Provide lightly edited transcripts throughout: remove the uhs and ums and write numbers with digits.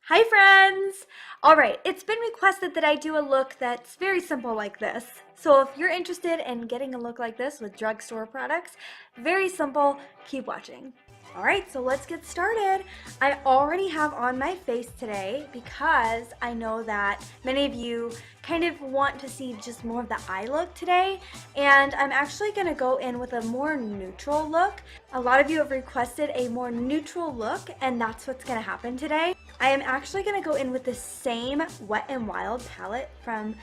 Hi friends! Alright, it's been requested that I do a look that's very simple like this. So if you're interested in getting a look like this with drugstore products, very simple, keep watching. Alright, so let's get started. I already have on my face today because I know that many of you kind of want to see just more of the eye look today, and I'm actually going to go in with a more neutral look. A lot of you have requested a more neutral look, and that's what's going to happen today. I am actually going to go in with the same Wet n Wild palette from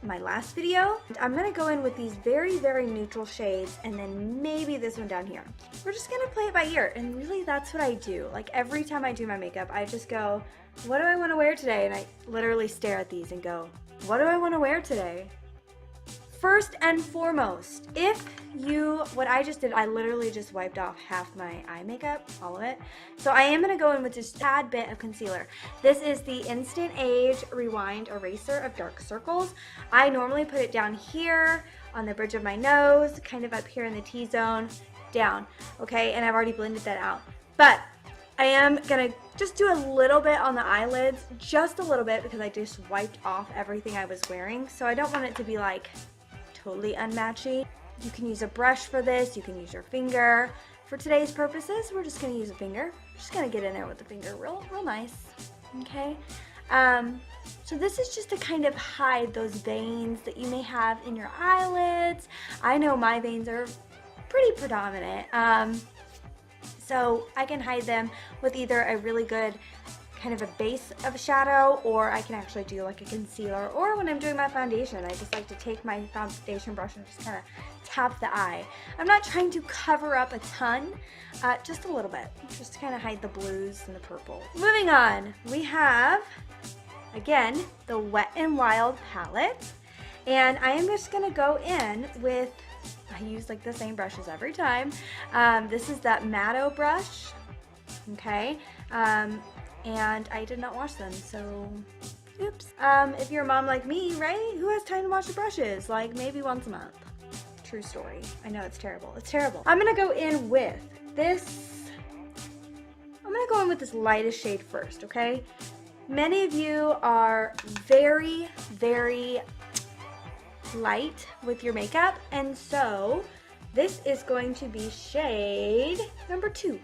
my last video. I'm going to go in with these very, very neutral shades, and then maybe this one down here. We're just going to play it by ear, and really that's what I do. Like every time I do my makeup, I just go, what do I want to wear today? And I literally stare at these and go, what do I want to wear today? First and foremost, what I just did, I literally just wiped off half my eye makeup, all of it. So I am going to go in with just a tad bit of concealer. This is the Instant Age Rewind Eraser of Dark Circles. I normally put it down here on the bridge of my nose, kind of up here in the T-zone, down, okay? And I've already blended that out. But I am going to just do a little bit on the eyelids, just a little bit, because I just wiped off everything I was wearing. So I don't want it to be like totally unmatchy. You can use a brush for this, you can use your finger. For today's purposes, we're just gonna use a finger. Just gonna get in there with the finger real nice, okay? So this is just to kind of hide those veins that you may have in your eyelids. I know my veins are pretty predominant, so I can hide them with either a really good kind of a base of a shadow, or I can actually do like a concealer, or when I'm doing my foundation, I just like to take my foundation brush and just kind of tap the eye. I'm not trying to cover up a ton, just a little bit, just to kind of hide the blues and the purple. Moving on, we have, again, the Wet n Wild palette, and I am just going to go in with, I use like the same brushes every time. This is that Matto brush, okay? And I did not wash them, so oops. If you're a mom like me, right, who has time to wash the brushes? Like maybe once a month. True story. I know it's terrible. It's terrible. I'm gonna go in with this. I'm gonna go in with this lightest shade first, okay? Many of you are very, very light with your makeup, and so this is going to be shade number 2.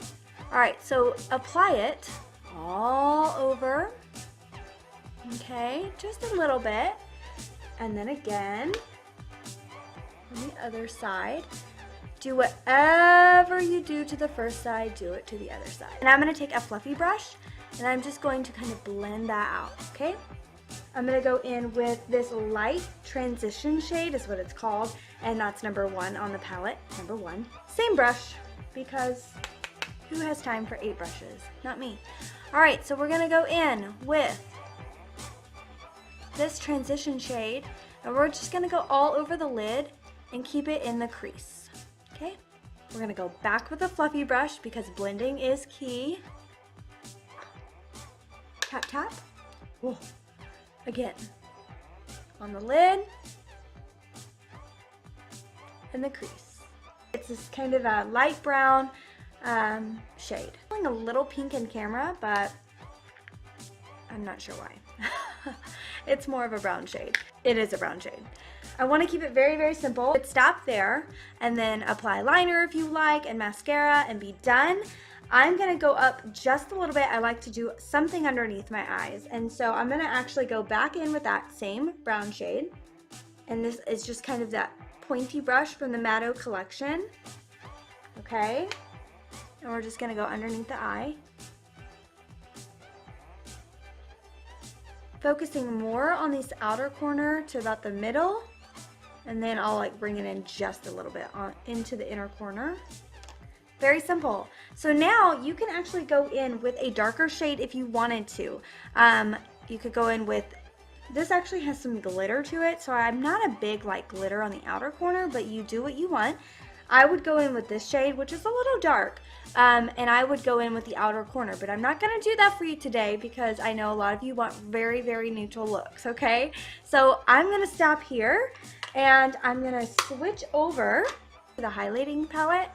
All right, so apply it all over, okay, just a little bit, and then again on the other side. Do whatever you do to the first side, do it to the other side. And I'm going to take a fluffy brush, and I'm just going to kind of blend that out, okay? I'm going to go in with this light transition shade is what it's called, and that's number 1 on the palette, number 1. Same brush, because who has time for 8 brushes? Not me. Alright, so we're going to go in with this transition shade, and we're just going to go all over the lid and keep it in the crease. Okay? We're going to go back with a fluffy brush because blending is key. Tap, tap. Whoa. Again. On the lid and the crease. It's this kind of a light brown shade. I'm feeling a little pink in camera, but I'm not sure why. It's more of a brown shade. It is a brown shade. I want to keep it very, very simple. Stop there and then apply liner if you like and mascara and be done. I'm going to go up just a little bit. I like to do something underneath my eyes, and so I'm going to actually go back in with that same brown shade, and this is just kind of that pointy brush from the Matto collection. Okay? And we're just going to go underneath the eye. Focusing more on this outer corner to about the middle. And then I'll like bring it in just a little bit into the inner corner. Very simple. So now you can actually go in with a darker shade if you wanted to. You could go in with, this actually has some glitter to it. So I'm not a big like glitter on the outer corner, but you do what you want. I would go in with this shade, which is a little dark, and I would go in with the outer corner, but I'm not going to do that for you today because I know a lot of you want very, very neutral looks, okay? So I'm going to stop here, and I'm going to switch over to the highlighting palette.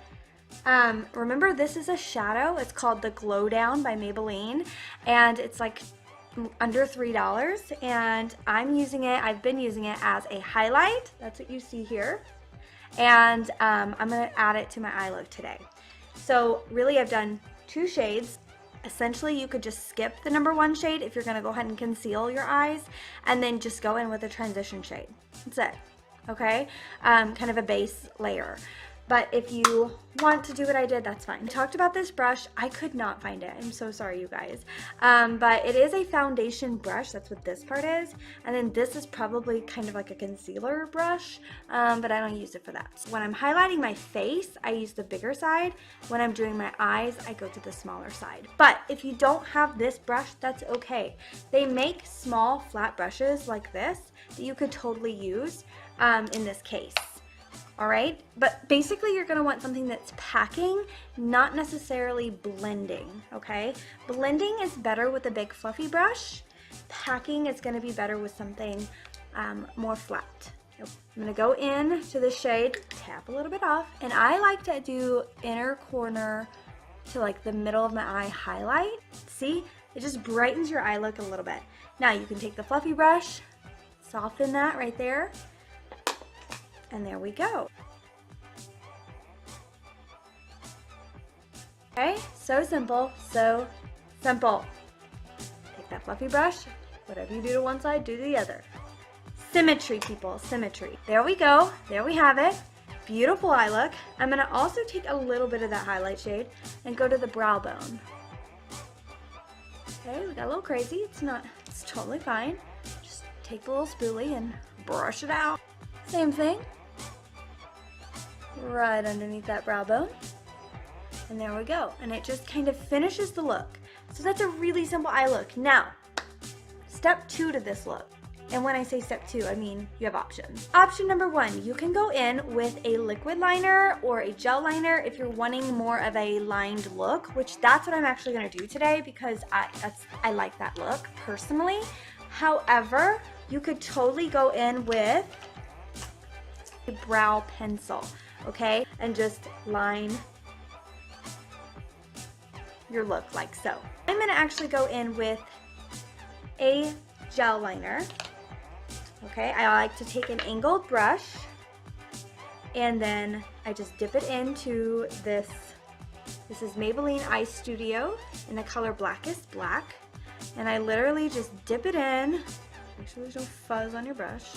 Remember, this is a shadow. It's called the Glow Down by Maybelline, and it's like under $3, and I've been using it as a highlight. That's what you see here. And I'm gonna add it to my eye look today. So really I've done 2 shades. Essentially you could just skip the number 1 shade if you're gonna go ahead and conceal your eyes, and then just go in with a transition shade. That's it, okay? Kind of a base layer. But if you want to do what I did, that's fine. I talked about this brush. I could not find it. I'm so sorry, you guys. But it is a foundation brush. That's what this part is. And then this is probably kind of like a concealer brush, but I don't use it for that. So when I'm highlighting my face, I use the bigger side. When I'm doing my eyes, I go to the smaller side. But if you don't have this brush, that's okay. They make small flat brushes like this that you could totally use in this case. All right, but basically you're gonna want something that's packing, not necessarily blending, okay? Blending is better with a big fluffy brush. Packing is gonna be better with something more flat. I'm gonna go in to the shade, tap a little bit off, and I like to do inner corner to like the middle of my eye highlight. See, it just brightens your eye look a little bit. Now you can take the fluffy brush, soften that right there, and there we go. Okay, so simple, so simple. Take that fluffy brush, whatever you do to one side, do to the other. Symmetry, people, symmetry. There we go, there we have it. Beautiful eye look. I'm gonna also take a little bit of that highlight shade and go to the brow bone. Okay, we got a little crazy, it's totally fine. Just take the little spoolie and brush it out. Same thing. Right underneath that brow bone, and there we go, and it just kind of finishes the look. So that's a really simple eye look. Now step 2 to this look, and when I say step 2, I mean you have options. Option number 1, you can go in with a liquid liner or a gel liner if you're wanting more of a lined look, which that's what I'm actually going to do today because I like that look personally. However, you could totally go in with a brow pencil, okay, and just line your look like so. I'm gonna actually go in with a gel liner, okay. I like to take an angled brush and then I just dip it into this. This is Maybelline Eyestudio in the color Blackest Black, and I literally just dip it in. Make sure there's no fuzz on your brush.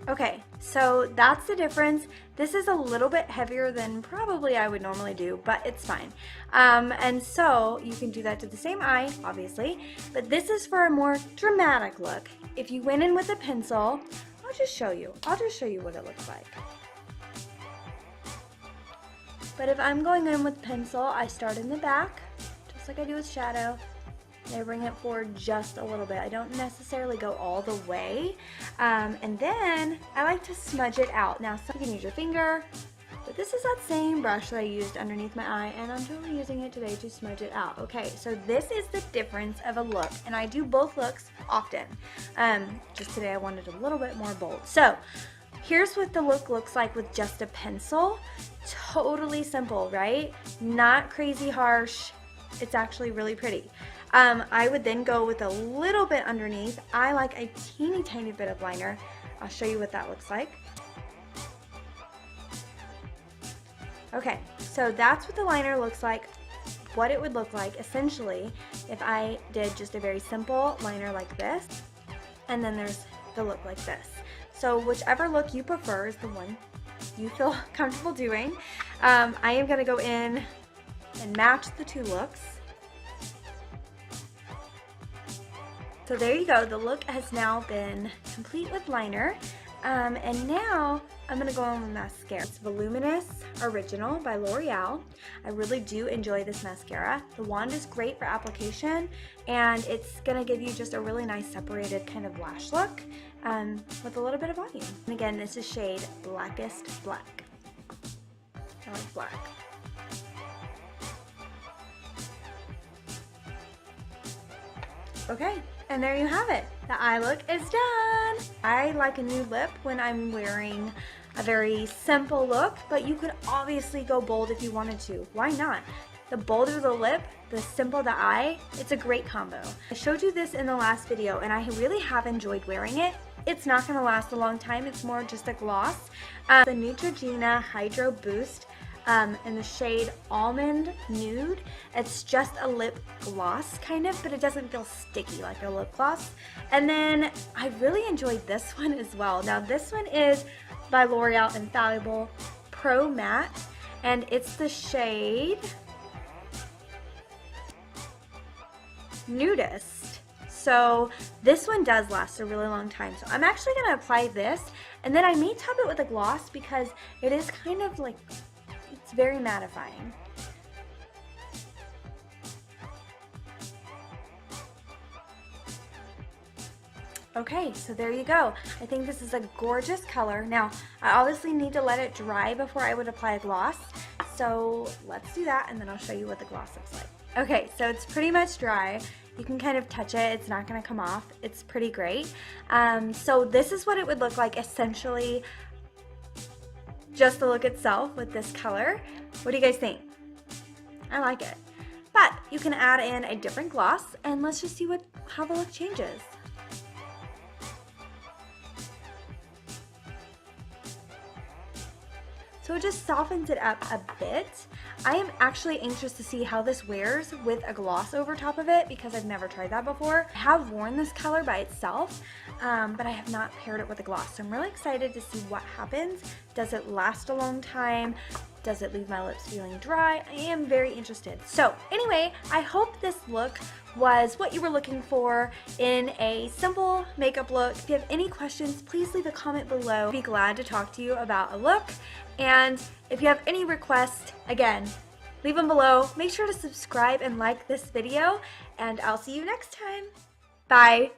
Okay, so that's the difference. This is a little bit heavier than probably I would normally do, but it's fine. And so you can do that to the same eye, obviously, but this is for a more dramatic look. If you went in with a pencil, I'll just show you what it looks like. But if I'm going in with pencil, I start in the back, just like I do with shadow. I bring it forward just a little bit. I don't necessarily go all the way. And then I like to smudge it out. Now, you can use your finger, but this is that same brush that I used underneath my eye, and I'm totally using it today to smudge it out. Okay, so this is the difference of a look, and I do both looks often. Just today I wanted a little bit more bold. So here's what the look looks like with just a pencil. Totally simple, right? Not crazy harsh. It's actually really pretty. I would then go with a little bit underneath. I like a teeny tiny bit of liner. I'll show you what that looks like. Okay, so that's what the liner looks like, what it would look like essentially if I did just a very simple liner like this, and then there's the look like this. So whichever look you prefer is the one you feel comfortable doing. I am going to go in and match the 2 looks. So there you go, the look has now been complete with liner, and now I'm going to go on with mascara. It's Voluminous Original by L'Oreal. I really do enjoy this mascara. The wand is great for application, and it's going to give you just a really nice separated kind of lash look with a little bit of volume. And again, this is shade Blackest Black. I like black. Okay, and there you have it. The eye look is done. I like a nude lip when I'm wearing a very simple look, but you could obviously go bold if you wanted to. Why not? The bolder the lip, the simple the eye, it's a great combo. I showed you this in the last video and I really have enjoyed wearing it. It's not going to last a long time. It's more just a gloss. The Neutrogena Hydro Boost in the shade Almond Nude. It's just a lip gloss kind of, but it doesn't feel sticky like a lip gloss. And then I really enjoyed this one as well. Now this one is by L'Oreal Infallible Pro Matte, and it's the shade Nudest. So this one does last a really long time. So I'm actually going to apply this, and then I may top it with a gloss because it is kind of like, it's very mattifying. Okay, so there you go. I think this is a gorgeous color. Now, I obviously need to let it dry before I would apply a gloss. So let's do that, and then I'll show you what the gloss looks like. Okay, so it's pretty much dry. You can kind of touch it. It's not going to come off. It's pretty great. So this is what it would look like essentially, just the look itself with this color. What do you guys think? I like it. But you can add in a different gloss, and let's just see how the look changes. So it just softens it up a bit. I am actually anxious to see how this wears with a gloss over top of it because I've never tried that before. I have worn this color by itself, but I have not paired it with a gloss. So I'm really excited to see what happens. Does it last a long time? Does it leave my lips feeling dry? I am very interested. So anyway, I hope this look was what you were looking for in a simple makeup look. If you have any questions, please leave a comment below. I'd be glad to talk to you about a look. And if you have any requests, again, leave them below. Make sure to subscribe and like this video, and I'll see you next time. Bye.